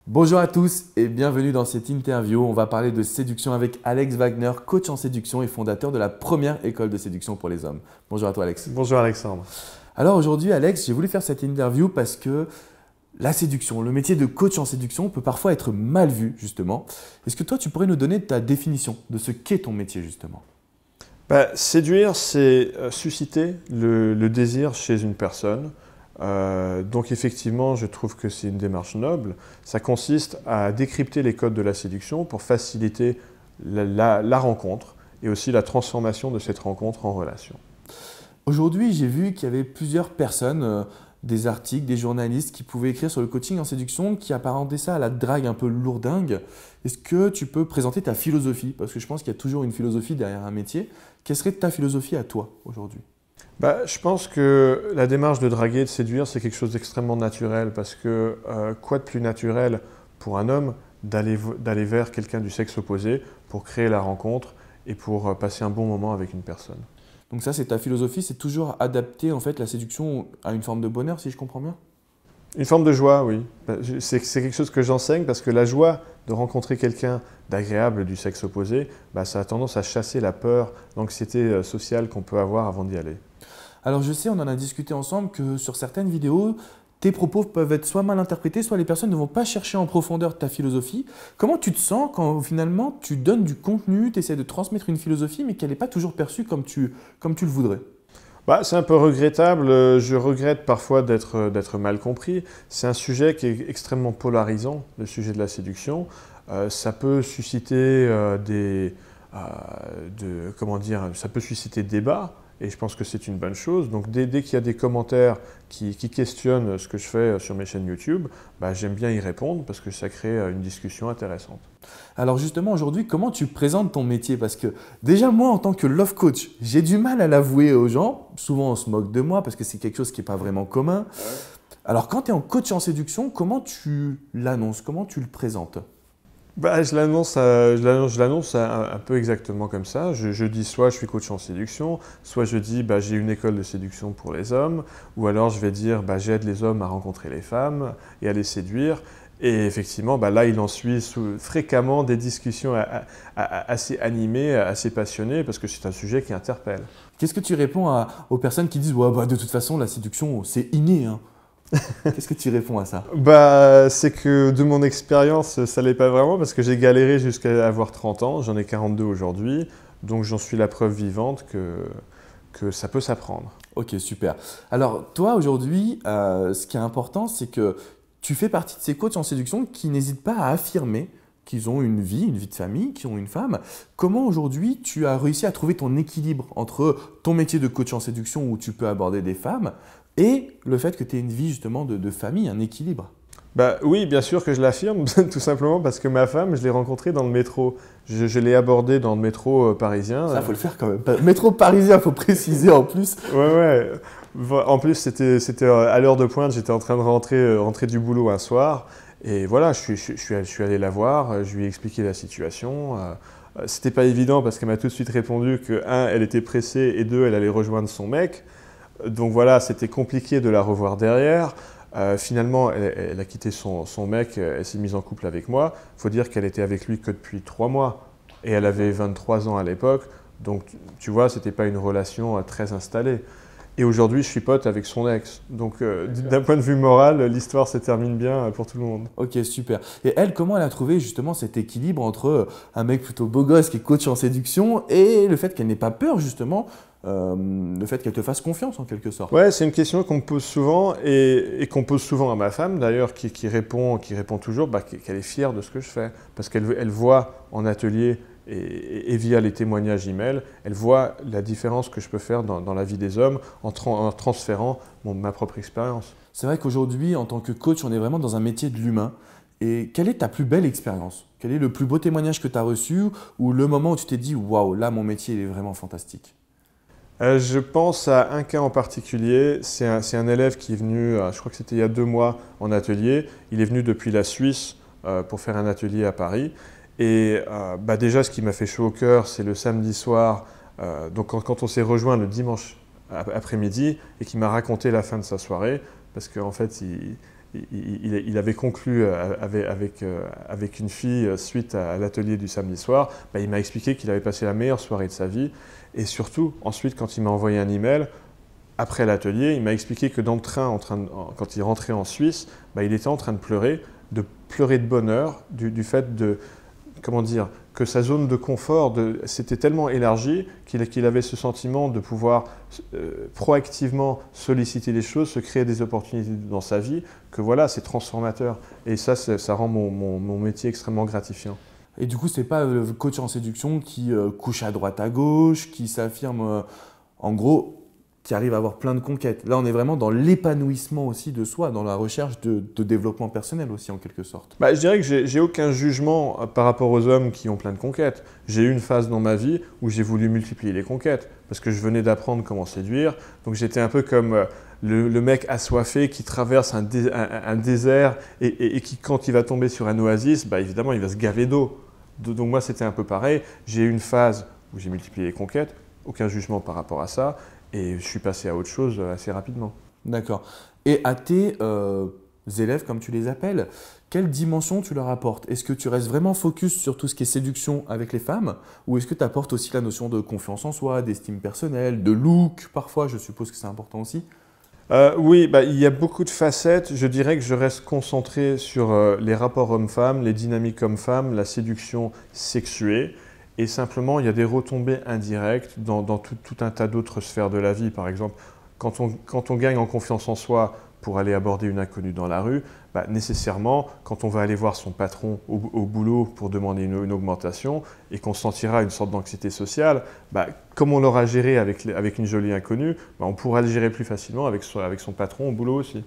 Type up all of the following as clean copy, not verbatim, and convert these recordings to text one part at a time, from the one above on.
Bonjour à tous et bienvenue dans cette interview. On va parler de séduction avec Alex Wagner, coach en séduction et fondateur de la première école de séduction pour les hommes. Bonjour à toi Alex. Bonjour Alexandre. Alors aujourd'hui Alex, j'ai voulu faire cette interview parce que la séduction, le métier de coach en séduction peut parfois être mal vu justement. Est-ce que toi tu pourrais nous donner ta définition de ce qu'est ton métier justement? Séduire, c'est susciter le désir chez une personne. Donc effectivement, je trouve que c'est une démarche noble. Ça consiste à décrypter les codes de la séduction pour faciliter la rencontre et aussi la transformation de cette rencontre en relation. Aujourd'hui j'ai vu qu'il y avait plusieurs personnes, des articles, des journalistes qui pouvaient écrire sur le coaching en séduction qui apparentaient ça à la drague un peu lourdingue. Est-ce que tu peux présenter ta philosophie? Parce que je pense qu'il y a toujours une philosophie derrière un métier. Quelle serait ta philosophie à toi aujourd'hui? Je pense que la démarche de draguer, de séduire, c'est quelque chose d'extrêmement naturel parce que quoi de plus naturel pour un homme d'aller vers quelqu'un du sexe opposé pour créer la rencontre et pour passer un bon moment avec une personne. Donc ça, c'est ta philosophie, c'est toujours adapter en fait la séduction à une forme de bonheur, si je comprends bien? Une forme de joie, oui. C'est quelque chose que j'enseigne parce que la joie de rencontrer quelqu'un d'agréable du sexe opposé, ça a tendance à chasser la peur, l'anxiété sociale qu'on peut avoir avant d'y aller. Alors je sais, on en a discuté ensemble que sur certaines vidéos, tes propos peuvent être soit mal interprétés, soit les personnes ne vont pas chercher en profondeur ta philosophie. Comment tu te sens quand finalement tu donnes du contenu, tu essaies de transmettre une philosophie, mais qu'elle n'est pas toujours perçue comme tu le voudrais? C'est un peu regrettable, je regrette parfois d'être mal compris. C'est un sujet qui est extrêmement polarisant, le sujet de la séduction. Ça peut susciter ça peut susciter débat, et je pense que c'est une bonne chose. Donc dès qu'il y a des commentaires qui questionnent ce que je fais sur mes chaînes YouTube, j'aime bien y répondre parce que ça crée une discussion intéressante. Alors justement, aujourd'hui, comment tu présentes ton métier? Parce que déjà, moi, en tant que love coach, j'ai du mal à l'avouer aux gens. Souvent, on se moque de moi parce que c'est quelque chose qui n'est pas vraiment commun. Ouais. Alors, quand tu es en coach en séduction, comment tu l'annonces? Comment tu le présentes? Je l'annonce un peu exactement comme ça. Je dis soit je suis coach en séduction, soit je dis j'ai une école de séduction pour les hommes, ou alors je vais dire j'aide les hommes à rencontrer les femmes et à les séduire. Et effectivement, là, il en suit fréquemment des discussions assez animées, assez passionnées, parce que c'est un sujet qui interpelle. Qu'est-ce que tu réponds aux personnes qui disent ouais, de toute façon, la séduction, c'est inné hein. Qu'est-ce que tu réponds à ça? C'est que de mon expérience, ça l'est pas vraiment, parce que j'ai galéré jusqu'à avoir 30 ans, j'en ai 42 aujourd'hui, donc j'en suis la preuve vivante que ça peut s'apprendre. Ok, super. Alors, toi, aujourd'hui, ce qui est important, c'est que tu fais partie de ces coachs en séduction qui n'hésitent pas à affirmer qu'ils ont une vie de famille, qu'ils ont une femme. Comment aujourd'hui tu as réussi à trouver ton équilibre entre ton métier de coach en séduction où tu peux aborder des femmes et le fait que tu aies une vie justement de famille, un équilibre? Oui, bien sûr que je l'affirme, tout simplement parce que ma femme, je l'ai rencontrée dans le métro. Je l'ai abordée dans le métro parisien. Ça, faut le faire quand même. Métro parisien, faut préciser en plus. Ouais. En plus, c'était à l'heure de pointe, j'étais en train de rentrer du boulot un soir. Et voilà, je suis allé la voir, je lui ai expliqué la situation. C'était pas évident parce qu'elle m'a tout de suite répondu que, un, elle était pressée et deux, elle allait rejoindre son mec. Donc voilà, c'était compliqué de la revoir derrière. Finalement, elle a quitté son mec, elle s'est mise en couple avec moi. Il faut dire qu'elle était avec lui que depuis 3 mois et elle avait 23 ans à l'époque. Donc tu vois, ce n'était pas une relation très installée. Et aujourd'hui, je suis pote avec son ex. Donc d'un point de vue moral, l'histoire se termine bien pour tout le monde. Ok, super. Et elle, comment elle a trouvé justement cet équilibre entre un mec plutôt beau gosse qui est coach en séduction et le fait qu'elle n'ait pas peur justement, le fait qu'elle te fasse confiance en quelque sorte? Ouais, c'est une question qu'on me pose souvent et qu'on pose souvent à ma femme d'ailleurs, qui répond toujours qu'elle est fière de ce que je fais. Parce qu'elle voit en atelier et via les témoignages email, elle voit la différence que je peux faire dans la vie des hommes en transférant ma propre expérience. C'est vrai qu'aujourd'hui, en tant que coach, on est vraiment dans un métier de l'humain. Et quelle est ta plus belle expérience? Quel est le plus beau témoignage que tu as reçu ou le moment où tu t'es dit « Waouh, là, mon métier il est vraiment fantastique ». Je pense à un cas en particulier, c'est un élève qui est venu, je crois que c'était il y a 2 mois en atelier, il est venu depuis la Suisse pour faire un atelier à Paris. Et déjà, ce qui m'a fait chaud au cœur, c'est le samedi soir, donc quand on s'est rejoint le dimanche après-midi, et qui m'a raconté la fin de sa soirée, parce qu'en fait, il avait conclu avec une fille suite à l'atelier du samedi soir, bah, il m'a expliqué qu'il avait passé la meilleure soirée de sa vie. Et surtout, ensuite, quand il m'a envoyé un email, après l'atelier, il m'a expliqué que dans le train, quand il rentrait en Suisse, bah, il était en train de pleurer de bonheur du fait de, comment dire, que sa zone de confort s'était tellement élargie qu'il avait ce sentiment de pouvoir proactivement solliciter les choses, se créer des opportunités dans sa vie, que voilà, c'est transformateur. Et ça rend mon métier extrêmement gratifiant. Et du coup, c'est pas le coach en séduction qui couche à droite à gauche, qui s'affirme, en gros, qui arrive à avoir plein de conquêtes. Là, on est vraiment dans l'épanouissement aussi de soi, dans la recherche de développement personnel aussi, en quelque sorte. Bah, je dirais que j'ai aucun jugement par rapport aux hommes qui ont plein de conquêtes. J'ai eu une phase dans ma vie où j'ai voulu multiplier les conquêtes, parce que je venais d'apprendre comment séduire. Donc j'étais un peu comme le mec assoiffé qui traverse un désert et qui, quand il va tomber sur un oasis, bah, évidemment, il va se gaver d'eau. Donc moi, c'était un peu pareil. J'ai eu une phase où j'ai multiplié les conquêtes, aucun jugement par rapport à ça. Et je suis passé à autre chose assez rapidement. D'accord. Et à tes élèves, comme tu les appelles, quelle dimension tu leur apportes? Est-ce que tu restes vraiment focus sur tout ce qui est séduction avec les femmes? Ou est-ce que tu apportes aussi la notion de confiance en soi, d'estime personnelle, de look parfois? Je suppose que c'est important aussi. Oui, bah, il y a beaucoup de facettes. Je dirais que je reste concentré sur les rapports hommes-femmes, les dynamiques hommes-femmes, la séduction sexuée. Et simplement, il y a des retombées indirectes dans tout un tas d'autres sphères de la vie. Par exemple, quand on gagne en confiance en soi pour aller aborder une inconnue dans la rue, bah, nécessairement, quand on va aller voir son patron au boulot pour demander une augmentation et qu'on sentira une sorte d'anxiété sociale, bah, comme on l'aura géré avec une jolie inconnue, bah, on pourra le gérer plus facilement avec son patron au boulot aussi.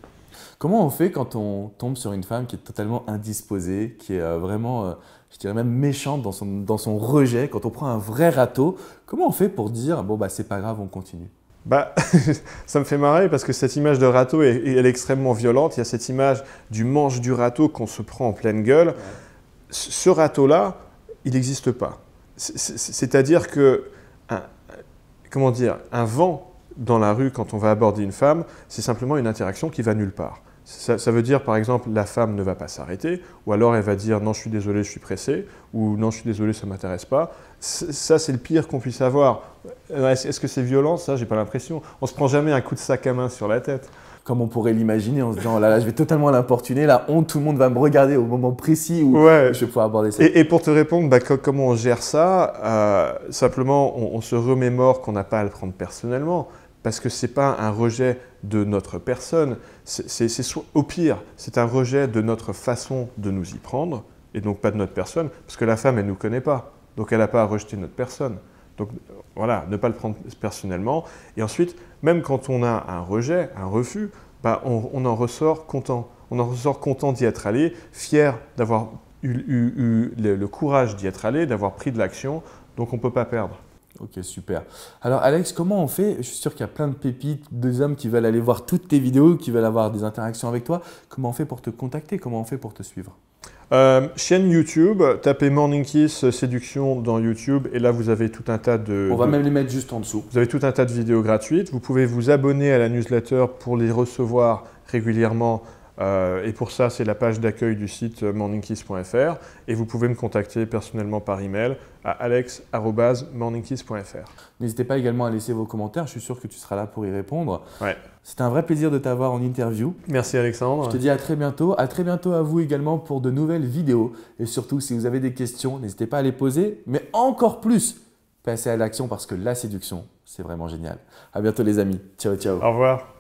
Comment on fait quand on tombe sur une femme qui est totalement indisposée, qui est vraiment, je dirais même méchante dans son rejet, quand on prend un vrai râteau, comment on fait pour dire, bon, bah, c'est pas grave, on continue? Bah, ça me fait marrer parce que cette image de râteau, elle est extrêmement violente. Il y a cette image du manche du râteau qu'on se prend en pleine gueule. Ouais. Ce râteau-là, il n'existe pas. C'est-à-dire que, comment dire, un vent dans la rue quand on va aborder une femme, c'est simplement une interaction qui va nulle part. Ça veut dire, par exemple, la femme ne va pas s'arrêter, ou alors elle va dire « non, je suis désolé, je suis pressé », ou « non, je suis désolé, ça ne m'intéresse pas ». Ça, c'est le pire qu'on puisse avoir. Est-ce que c'est violent? Ça, j'ai pas l'impression. On ne se prend jamais un coup de sac à main sur la tête. Comme on pourrait l'imaginer en se disant « là, je vais totalement l'importuner, la honte, tout le monde va me regarder au moment précis où ouais. je vais pouvoir aborder ça ». Et pour te répondre, bah, comment on gère ça, simplement, on se remémore qu'on n'a pas à le prendre personnellement. Parce que ce n'est pas un rejet de notre personne, au pire, c'est un rejet de notre façon de nous y prendre, et donc pas de notre personne, parce que la femme, elle ne nous connaît pas, donc elle n'a pas à rejeter notre personne. Donc voilà, ne pas le prendre personnellement. Et ensuite, même quand on a un rejet, un refus, bah, on en ressort content. On en ressort content d'y être allé, fier d'avoir eu le courage d'y être allé, d'avoir pris de l'action, donc on ne peut pas perdre. Ok, super. Alors Alex, comment on fait? Je suis sûr qu'il y a plein de pépites, des hommes qui veulent aller voir toutes tes vidéos, qui veulent avoir des interactions avec toi. Comment on fait pour te contacter? Comment on fait pour te suivre? Chaîne YouTube, tapez Morning Kiss Séduction dans YouTube et là vous avez tout un tas de... On va même les mettre juste en dessous. Vous avez tout un tas de vidéos gratuites. Vous pouvez vous abonner à la newsletter pour les recevoir régulièrement. Et pour ça, c'est la page d'accueil du site morningkiss.fr et vous pouvez me contacter personnellement par email à alex@morningkiss.fr. N'hésitez pas également à laisser vos commentaires, je suis sûr que tu seras là pour y répondre. Ouais. C'était un vrai plaisir de t'avoir en interview. Merci Alexandre. Je te dis à très bientôt à vous également pour de nouvelles vidéos. Et surtout, si vous avez des questions, n'hésitez pas à les poser, mais encore plus, passez à l'action parce que la séduction, c'est vraiment génial. À bientôt les amis. Ciao, ciao. Au revoir.